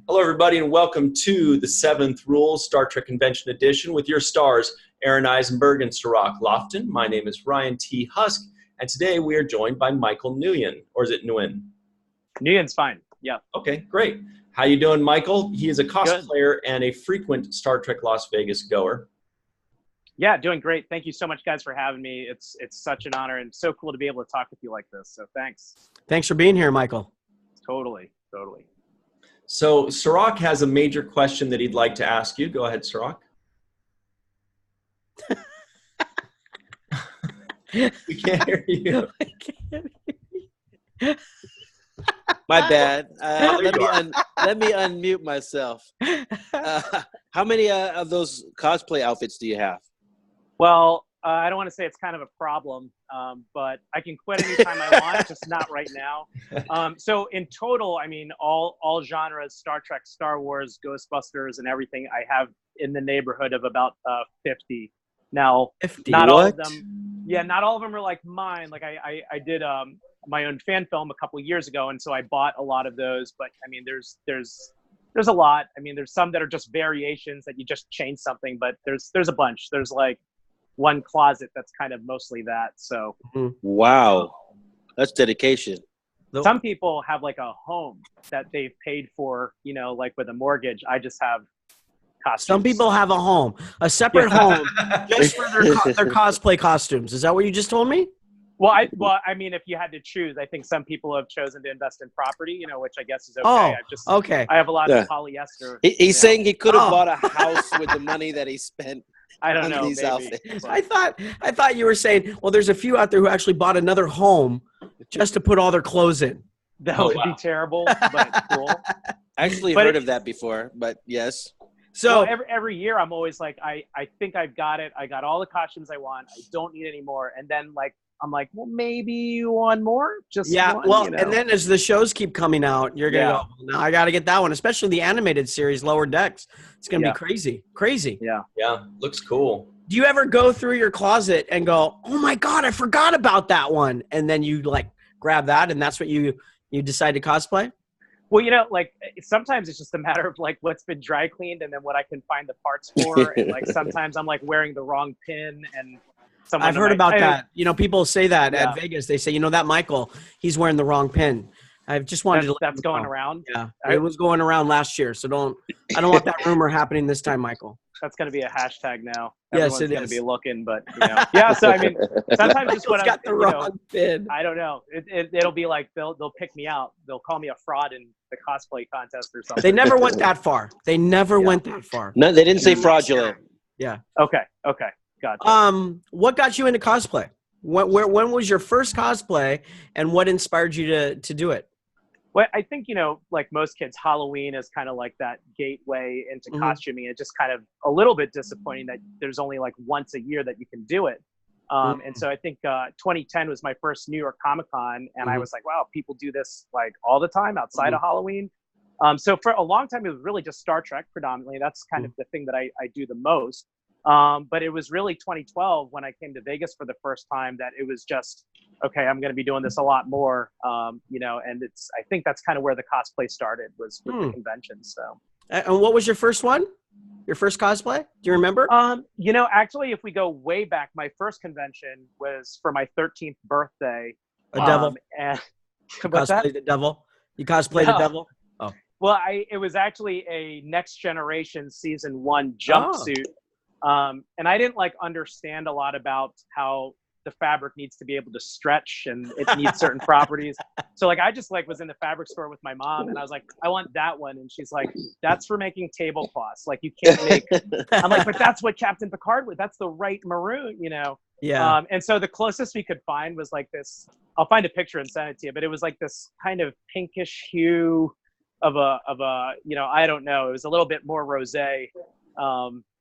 Hello, everybody, and welcome to the Seventh Rule Star Trek Convention Edition with your stars, Aaron Eisenberg and Sirach Lofton. My name is Ryan T. Husk, and today we are joined by Michael Nguyen, or is it Nguyen? Nguyen's fine. Yeah. Okay, great. How you doing, Michael? He is a cosplayer and a frequent Star Trek Las Vegas goer. Yeah, doing great. Thank you so much, guys, for having me. It's such an honor and so cool to be able to talk with you like this. So thanks. Thanks for being here, Michael. Totally. So Sirach has a major question that he'd like to ask you. Go ahead, Sirach. We can't hear you. I can't hear you. My bad. Let me unmute myself. How many of those cosplay outfits do you have? Well, I don't want to say it's kind of a problem, but I can quit anytime I want, just not right now. So in total, I mean, all genres, Star Trek, Star Wars, Ghostbusters, and everything, I have in the neighborhood of about 50. Now, 50? Not all of What? them. Yeah, not all of them are like mine. Like I did my own fan film a couple years ago, and so I bought a lot of those. But I mean, there's a lot. I mean, there's some that are just variations that you just change something, but there's a bunch. There's like one closet that's kind of mostly that. So Wow, that's dedication. some people have like a home that they've paid for, you know, like with a mortgage. I just have costumes. Some people have a home, a separate home, just for their cosplay costumes. Is that what you just told me? Well, I mean, if you had to choose, I think some people have chosen to invest in property, you know, which I guess is okay. Oh, okay. I have a lot Yeah. of polyester. He's saying he could have Oh. bought a house with the money that he spent. I don't on know. these Maybe, outfits. but- I thought you were saying, well, there's a few out there who actually bought another home just to put all their clothes in. That Oh, would wow. be terrible, but cool. Actually But heard it- of that before, but yes. So Well, every year I'm always like, I think I've got it. I got all the costumes I want. I don't need any more. And then like I'm like, well, maybe one more. Just yeah, one, well, you know? and then as the shows keep coming out, you're gonna Yeah. go, no, I got to get that one, especially the animated series, Lower Decks. It's gonna Yeah. be crazy. Yeah, looks cool. Do you ever go through your closet and go, oh my God, I forgot about that one, and then you like grab that, and that's what you decide to cosplay? Well, you know, like sometimes it's just a matter of like what's been dry cleaned and then what I can find the parts for. And like sometimes I'm like wearing the wrong pin and someone I've heard about I- that. You know, people say that Yeah. at Vegas. They say, you know, that Michael, he's wearing the wrong pin. I've just wanted to. That's going around. Yeah, it was going around last year, so I don't want that rumor happening this time, Michael. That's going to be a hashtag now. Yes, Everyone's it going to is. be looking, but you know. Yeah. So I mean, sometimes just Michael's what I'm, got the you know, wrong pin. I don't know. It'll be like they'll pick me out. They'll call me a fraud in the cosplay contest or something. They never went that far. They never Yeah. went that far. No, they didn't say fraudulent. Yeah. Okay. Gotcha. What got you into cosplay? When was your first cosplay, and what inspired you to do it? Well, I think, you know, like most kids, Halloween is kind of like that gateway into Mhm. costuming. It's just kind of a little bit disappointing that there's only like once a year that you can do it. And so I think 2010 was my first New York Comic Con, and I Mhm. was like, wow, people do this like all the time outside of Halloween. So for a long time, it was really just Star Trek predominantly. That's kind of the thing that I do the most. But it was really 2012 when I came to Vegas for the first time that it was just, okay, I'm going to be doing this a lot more, you know, and I think that's kind of where the cosplay started was with the convention. So, And what was your first one? Your first cosplay? Do you remember? you know, actually, if we go way back, my first convention was for my 13th birthday. A devil? And You what's that? cosplayed the devil? You cosplayed the No. devil? Well, it was actually a Next Generation season 1 jumpsuit. And I didn't like understand a lot about how the fabric needs to be able to stretch and it needs certain properties. So like I just like was in the fabric store with my mom and I was like, I want that one. And she's like, that's for making tablecloths. Like you can't make. I'm like, but that's what Captain Picard would. That's the right maroon, you know. Yeah. And so the closest we could find was like this. I'll find a picture and send it to you. But it was like this kind of pinkish hue of a you know, I don't know. It was a little bit more rosé.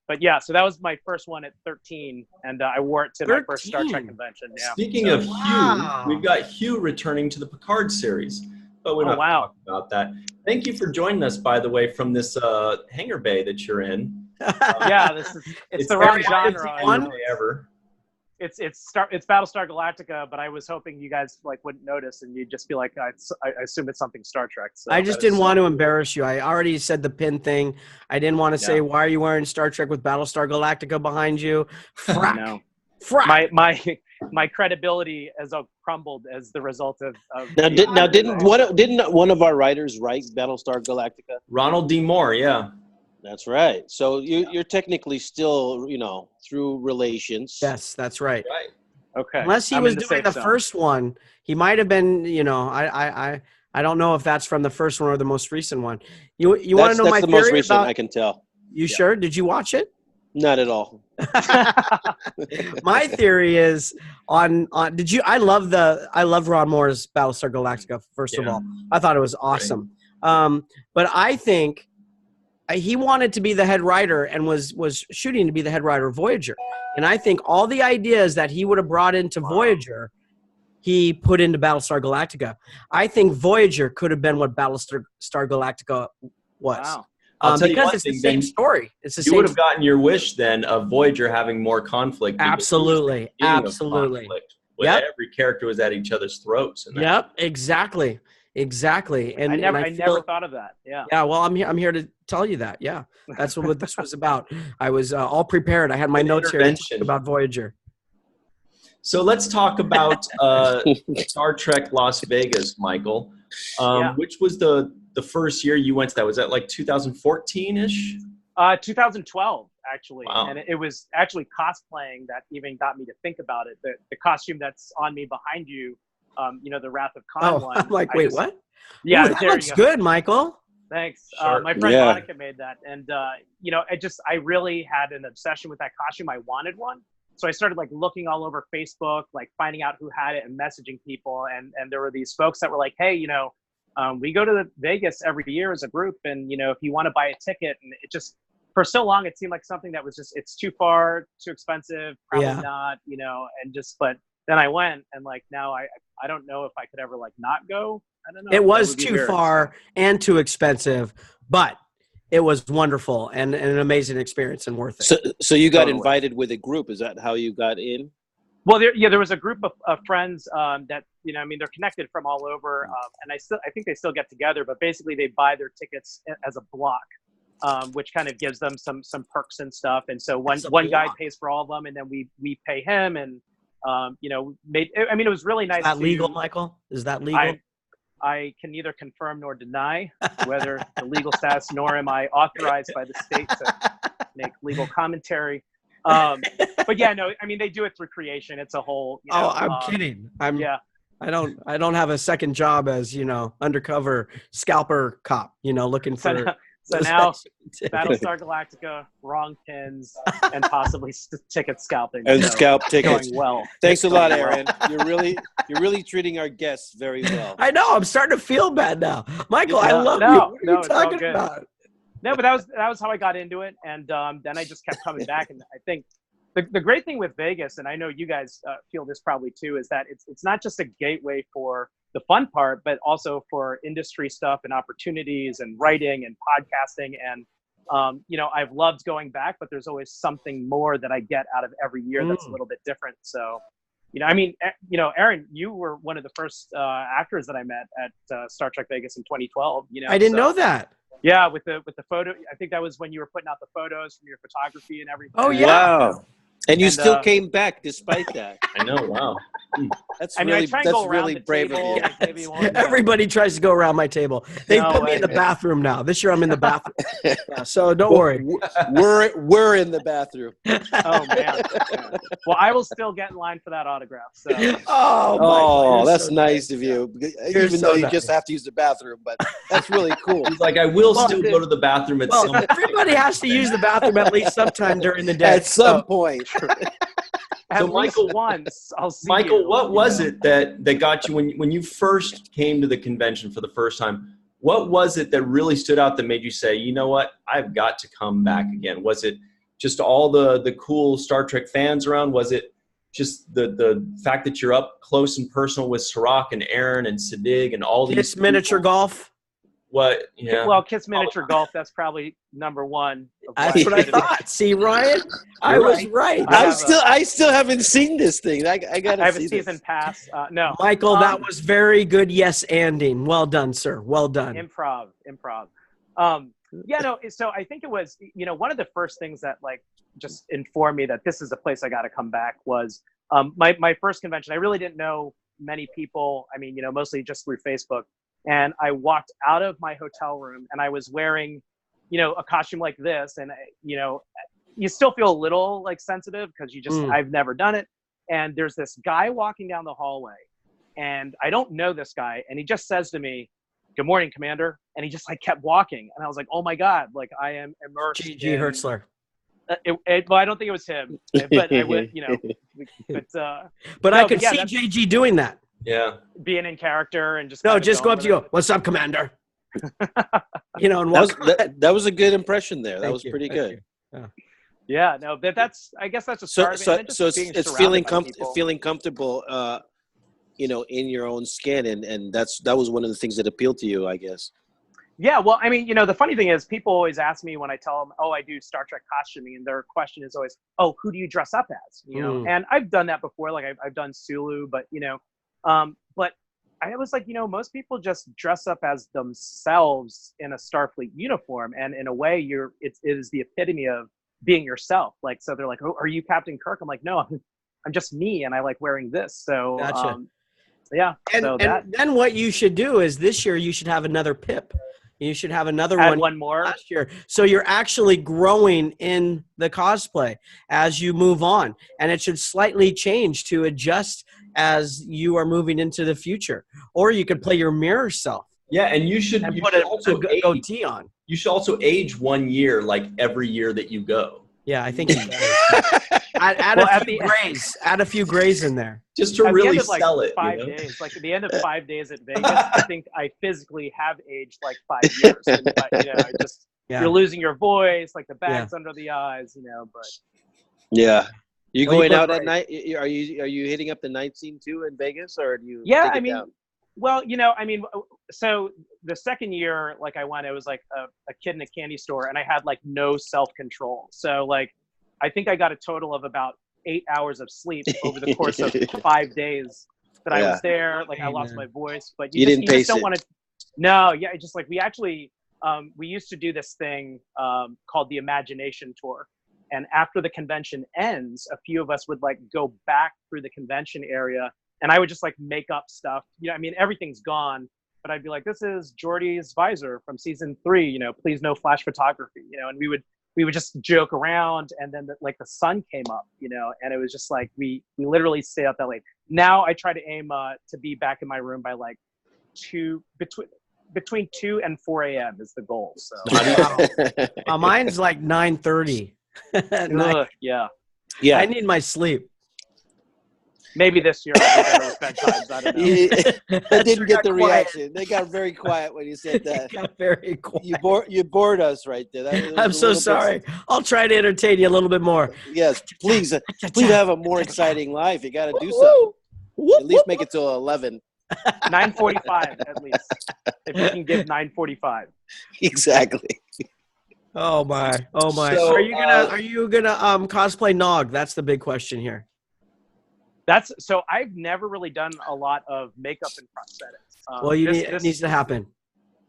But yeah, so that was my first one at 13, and I wore it to my first Star Trek 13? convention. Yeah. Speaking of Wow. Hugh, we've got Hugh returning to the Picard series, but we're Oh, not wow. talking about that. Thank you for joining us, by the way, from this hangar bay that you're in. Yeah, it's the It's wrong every genre. hangar bay ever. it's Battlestar Galactica, but I was hoping you guys like wouldn't notice and you'd just be like, I assume it's something Star Trek. So I just didn't want to embarrass you. I already said the pin thing. I didn't want to say, why are you wearing Star Trek with Battlestar Galactica behind you? Frack. No. Frack. My credibility has crumbled as the result of didn't one of our writers write Battlestar Galactica? Ronald D. Moore, yeah. That's right. So you're technically still, through relations. Yes, that's right. Right. Okay. Unless he was doing the first one, he might have been. I don't know if that's from the first one or the most recent one. You want to know my theory? That's the most recent. I can tell. You sure? Did you watch it? Not at all. My theory is on. I love Ron Moore's Battlestar Galactica. First of all, I thought it was awesome. But I think he wanted to be the head writer and was shooting to be the head writer of Voyager. And I think all the ideas that he would have brought into Voyager, he put into Battlestar Galactica. I think Voyager could have been what Battlestar Galactica was. Wow. I'll tell you because one it's thing, the same then story. It's the you same. would have gotten your wish then of Voyager having more conflict. Absolutely. Absolutely. When every character was at each other's throats. Yep. Exactly. And I never thought of that. Yeah. Yeah. Well, I'm here to tell you that. Yeah. That's what this was about. I was all prepared. I had my notes here to talk about Voyager. So let's talk about Star Trek Las Vegas, Michael. Which was the first year you went to that? Was that like 2014-ish? 2012, actually. Wow. And it was actually cosplaying that even got me to think about it. The costume that's on me behind you, the Wrath of Khan one. I'm like, wait, what? Yeah, ooh, that looks good, Michael. Thanks. Sure. My friend Monica made that. And, I really had an obsession with that costume. I wanted one. So I started like looking all over Facebook, like finding out who had it and messaging people. And there were these folks that were like, hey, we go to Vegas every year as a group. And, if you want to buy a ticket, and it just, for so long, it seemed like something that was just, it's too far, too expensive, probably not, but then I went and like, now I don't know if I could ever like not go. I don't know. It was too far and too expensive, but it was wonderful and an amazing experience and worth it. So you got invited with a group. Is that how you got in? Well, there was a group of friends that, they're connected from all over. And I think they still get together, but basically they buy their tickets as a block, which kind of gives them some perks and stuff. And so one guy pays for all of them and then we pay him and, it was really nice. Is that legal, Michael? Is that legal? I can neither confirm nor deny whether the legal status, nor am I authorized by the state to make legal commentary. But yeah, no, they do it through creation. It's a whole. I'm kidding. I don't have a second job as undercover scalper cop. Looking for. So now, Battlestar Galactica, wrong pins, and possibly ticket scalping. And scalp tickets. Going well. Thanks a lot, Aaron. You're really treating our guests very well. I know. I'm starting to feel bad now, Michael. I love you. What are you talking about? No, but that was how I got into it, and then I just kept coming back. And I think the great thing with Vegas, and I know you guys feel this probably too, is that it's not just a gateway for the fun part, but also for industry stuff and opportunities and writing and podcasting. And, I've loved going back, but there's always something more that I get out of every year that's a little bit different. So, Aaron, you were one of the first actors that I met at Star Trek Vegas in 2012. I didn't know that. Yeah, with the photo. I think that was when you were putting out the photos from your photography and everything. Oh, yeah. Wow. And you still came back despite that. I know. Wow. That's really brave of you. Yes. Everybody tries to go around my table. They put me in the bathroom now. This year I'm in the bathroom. So don't worry. We're in the bathroom. Oh man. Yeah. Well, I will still get in line for that autograph. So. Oh, that's so nice of you. Even though you just have to use the bathroom, but that's really cool. He's like, I will still go to the bathroom at some point. Everybody has to use the bathroom at least sometime during the day. At some point. So Michael, once I'll see Michael, you, what was it that got you when you first came to the convention for the first time? What was it that really stood out that made you say, you know what, I've got to come back again? Was it just all the cool Star Trek fans around? Was it just the fact that you're up close and personal with Sirach and Aaron and Sadig and all these miniature golf? What? Yeah. Well, Kiss Miniature Golf, that's probably number one. Of That's what I thought. See, Ryan, I was right. I still haven't seen this thing. I gotta I have see a season this. pass. No, Michael, that was very good. Yes, anding. Well done, sir. Well done. Improv. Yeah, no. So I think it was, one of the first things that like just informed me that this is a place I got to come back was my first convention. I really didn't know many people. I mean, mostly just through Facebook. And I walked out of my hotel room and I was wearing, a costume like this. And, you still feel a little like sensitive because I've never done it. And there's this guy walking down the hallway and I don't know this guy. And he just says to me, "Good morning, Commander." And he just like kept walking. And I was like, oh my God, like I am immersed. G.G. Hertzler. Well, I don't think it was him, but I would, but I could see JG doing that. Yeah. Being in character and just just go up to you. "What's up, Commander?" And walk. That was a good impression there. That was pretty good. Yeah, no, but I guess that's a start. So it's feeling comfortable, in your own skin, and that was one of the things that appealed to you, I guess. Yeah, well, I mean, the funny thing is, people always ask me when I tell them, "Oh, I do Star Trek costuming," and their question is always, "Oh, who do you dress up as?" And I've done that before, like I've done Sulu, but but I was like, most people just dress up as themselves in a Starfleet uniform, and in a way, it is the epitome of being yourself. Like, so they're like, "Oh, are you Captain Kirk?" I'm like, "No, I'm just me, and I like wearing this." So, gotcha. Yeah. And then what you should do is this year you should have another pip. You should have another one more last year. So you're actually growing in the cosplay as you move on. And it should slightly change to adjust as you are moving into the future. Or you could play your mirror self. Yeah, and you should put also a goatee on. You should also age 1 year, like every year that you go. Yeah, I think you add a few grays in there. Just to really sell it. 5 days. Like at the end of 5 days at Vegas, I think I physically have aged like 5 years. And, you're losing your voice, like the bags under the eyes, but. Yeah. You going out at night? Are you hitting up the night scene too in Vegas, or do you? Yeah, well, so the second year, like I went, it was like a kid in a candy store, and I had like no self-control. So like, I think I got a total of about 8 hours of sleep over the course of 5 days that I was there. Like I lost my voice, but you just don't want to. No, yeah, just like we actually we used to do this thing called the Imagination Tour. And after the convention ends, a few of us would like go back through the convention area, and I would just like make up stuff. Everything's gone, but I'd be like, "This is Geordi's visor from season 3. Please no flash photography." And we would just joke around, and then the sun came up, and it was just like we literally stay up that late. Now I try to aim to be back in my room by like between 2 and 4 a.m. is the goal. So mine's like 9:30. Yeah. I need my sleep. Maybe this year I'll be better with bedtimes. I don't know. That didn't get the reaction. They got very quiet when you said that. They got very quiet. You bored us right there. I'm so sorry. I'll try to entertain you a little bit more. Yes, please have a more exciting life. You got to do something. At least make it till 11. 9:45 at least. If you can give 9:45. Exactly. Oh my! So, are you gonna cosplay Nog? That's the big question here. So I've never really done a lot of makeup and prosthetics. Well, it needs to happen.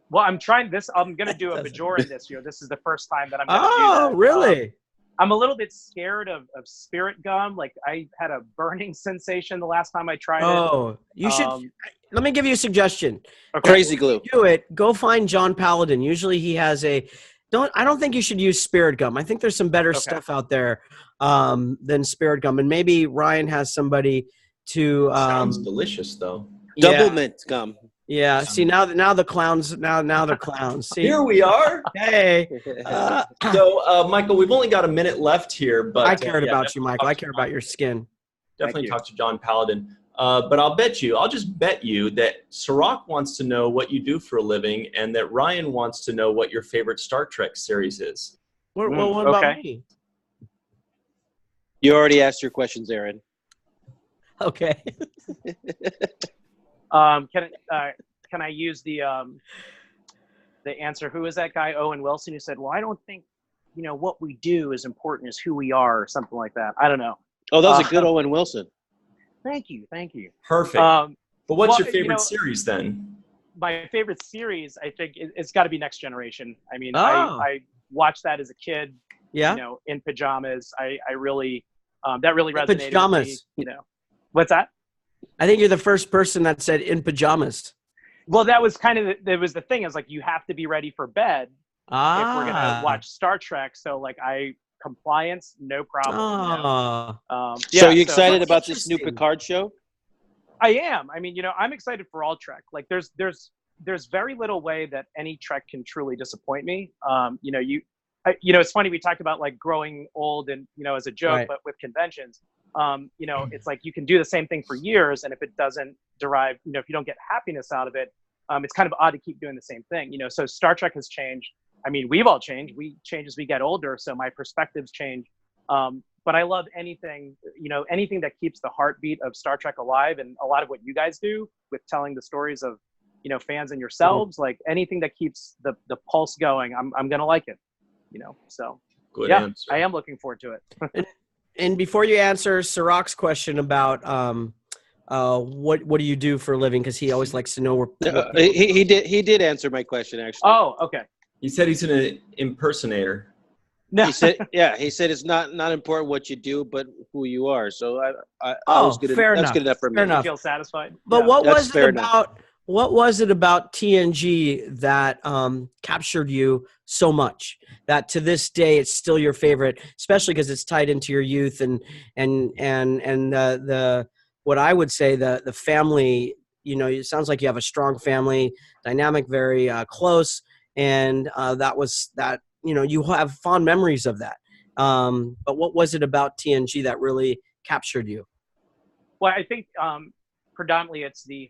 Well, I'm trying this. I'm gonna do a Bajoran this year. This is the first time that I'm gonna do that. Oh, really? I'm a little bit scared of spirit gum. Like I had a burning sensation the last time I tried it. Oh, you should. Let me give you a suggestion. Okay. Crazy glue. Do it. Go find John Paladin. Usually he has a. I don't think you should use spirit gum. I think there's some better stuff out there than spirit gum, and maybe Ryan has somebody to. Sounds delicious, though. Double mint gum. Yeah. See now the clowns. Now they're clowns. See? Here we are. Hey. So Michael, we've only got a minute left here, but I cared about you, Michael. I care about your skin. Definitely talk to John Paladin. But I'll just bet you that Sirach wants to know what you do for a living, and that Ryan wants to know what your favorite Star Trek series is. What about me? You already asked your questions, Aaron. Okay. Can I use the the answer. Who was that guy, Owen Wilson, who said, "Well, I don't think what we do is important as who we are," or something like that. I don't know. Oh, that was a good Owen Wilson. Thank you. Perfect. But what's your favorite series then? My favorite series, I think, it's got to be Next Generation. I mean, Oh. I watched that as a kid. Yeah. In pajamas. I really that really resonated pajamas. with me. What's that? I think you're the first person that said in pajamas. Well, that was kind of the thing, is like, you have to be ready for bed if we're gonna watch Star Trek. So like, compliance, no problem. So you excited about this new Picard show? I am. I mean, I'm excited for all Trek. Like, there's very little way that any Trek can truly disappoint me. It's funny, we talked about like growing old and as a joke, Right. but with conventions, it's like you can do the same thing for years, and if it doesn't derive, if you don't get happiness out of it, it's kind of odd to keep doing the same thing. So Star Trek has changed. I mean, we've all changed. We change as we get older, so my perspectives change. But I love anything that keeps the heartbeat of Star Trek alive, and a lot of what you guys do with telling the stories of fans and yourselves, like anything that keeps the pulse going, I'm gonna like it. So Good yeah, answer. I am looking forward to it. And before you answer Sirach's question about what do you do for a living, because he always likes to know where. He did answer my question, actually. Oh, okay. He said he's an impersonator. No. He said it's not important what you do, but who you are. So I was good. Fair That's enough. good enough for me. Fair enough. You feel satisfied? But Yeah. what That's was fair it about? What was it about TNG that captured you so much that to this day it's still your favorite, especially because it's tied into your youth and the what I would say the family. It sounds like you have a strong family dynamic, very close, and you have fond memories of that. But what was it about TNG that really captured you? Well, I think predominantly it's the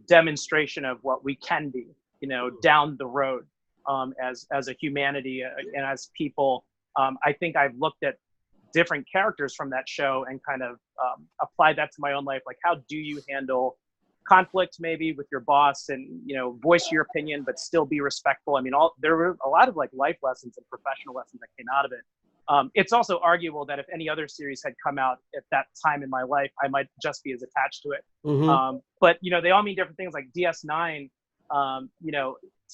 demonstration of what we can be, down the road, as a humanity and as people. I think I've looked at different characters from that show and kind of applied that to my own life. Like, how do you handle conflict maybe with your boss, and voice your opinion but still be respectful? I mean, there were a lot of like life lessons and professional lessons that came out of it. It's also arguable that if any other series had come out at that time in my life, I might just be as attached to it. Mm-hmm. But they all mean different things. Like DS9,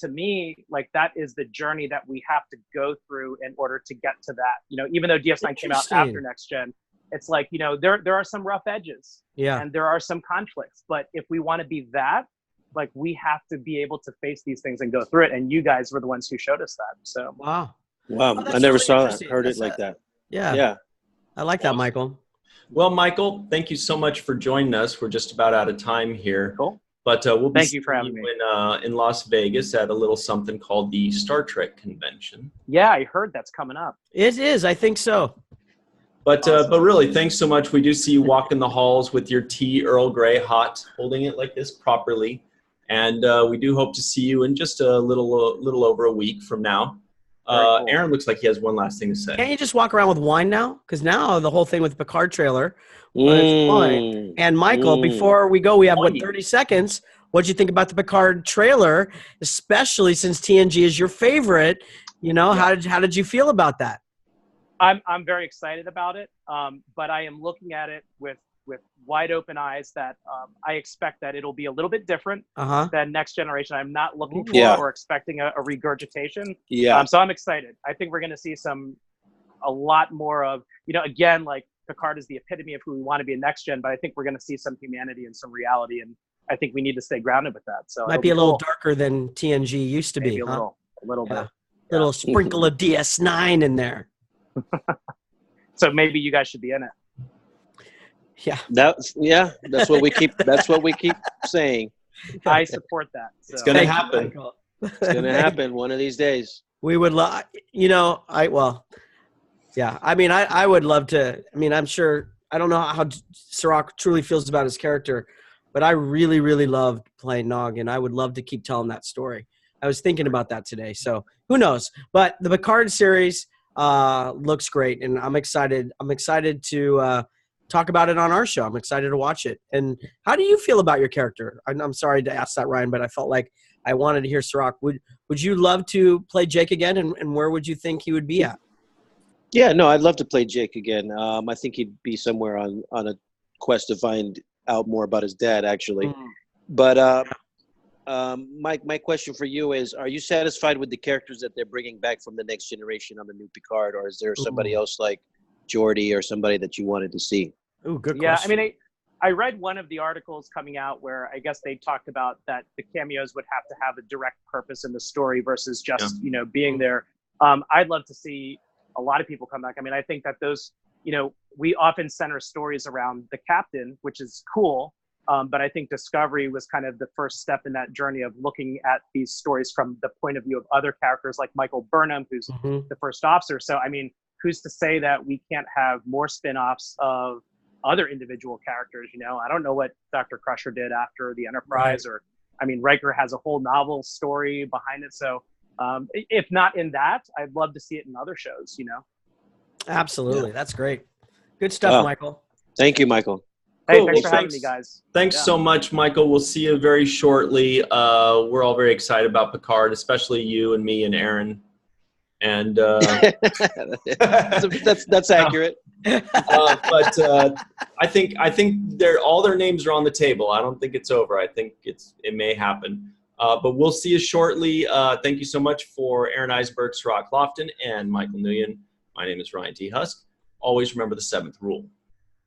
to me, like, that is the journey that we have to go through in order to get to that. Even though DS9 came out after Next Gen, it's like, there are some rough edges, and there are some conflicts. But if we want to be that, like, we have to be able to face these things and go through it. And you guys were the ones who showed us that. So Wow. Wow, Oh, I never really saw that. interesting. Heard it like that. Yeah. I like that, Awesome. Michael. Well, Michael, thank you so much for joining us. We're just about out of time here. Cool. But we'll be Thank you for having me. in Las Vegas at a little something called the Star Trek Convention. Yeah, I heard that's coming up. It is. I think so. But really, thanks so much. We do see you walk in the halls with your tea, Earl Grey, hot, holding it like this properly. And we do hope to see you in just a little over a week from now. Cool. Aaron looks like he has one last thing to say. Can't you just walk around with wine now? Because now the whole thing with the Picard trailer was wine. And Michael, before we go, we have 30 seconds. What'd you think about the Picard trailer, especially since TNG is your favorite? How did you feel about that? I'm very excited about it, but I am looking at it with wide open eyes that I expect that it'll be a little bit different than Next Generation. I'm not looking for or expecting a regurgitation. Yeah. So I'm excited. I think we're going to see a lot more of, again, like, Picard is the epitome of who we want to be in Next Gen, but I think we're going to see some humanity and some reality, and I think we need to stay grounded with that. So might be a little darker than TNG used to be. A little bit. Little sprinkle of DS9 in there. So maybe you guys should be in it. Yeah. That's what we keep. That's what we keep saying. I support that. So. It's going to happen. It's going to happen one of these days. We would love, I mean, I would love to. I mean, I'm sure, I don't know how Sirach truly feels about his character, but I really, really loved playing Nog, and I would love to keep telling that story. I was thinking about that today, so who knows? But the Picard series looks great, and I'm excited. I'm excited to talk about it on our show. I'm excited to watch it. And how do you feel about your character? I'm sorry to ask that, Ryan, but I felt like I wanted to hear Sirach. Would you love to play Jake again, and where would you think he would be at? Yeah, no, I'd love to play Jake again. I think he'd be somewhere on a quest to find out more about his dad, actually. But my question for you is: are you satisfied with the characters that they're bringing back from the next generation on the new Picard, or is there somebody else like Geordi or somebody that you wanted to see? Oh, good question. Yeah, I mean, I read one of the articles coming out where I guess they talked about that the cameos would have to have a direct purpose in the story versus just being there. I'd love to see a lot of people come back. I mean, I think that those, we often center stories around the captain, which is cool. But I think Discovery was kind of the first step in that journey of looking at these stories from the point of view of other characters like Michael Burnham, who's the first officer. So, I mean, who's to say that we can't have more spin-offs of other individual characters? I don't know what Dr. Crusher did after the Enterprise, or, I mean, Riker has a whole novel story behind it. So if not in that, I'd love to see it in other shows, Absolutely. Yeah. That's great. Good stuff, Michael. Thank you, Michael. Hey, thanks for having me, guys. Thanks so much, Michael. We'll see you very shortly. We're all very excited about Picard, especially you and me and Aaron. And that's accurate. But I think all their names are on the table. I don't think it's over. I think it may happen. But we'll see you shortly. Thank you so much for Aaron Eisberg, Sirach Lofton, and Michael Nguyen. My name is Ryan T. Husk. Always remember the 7th rule.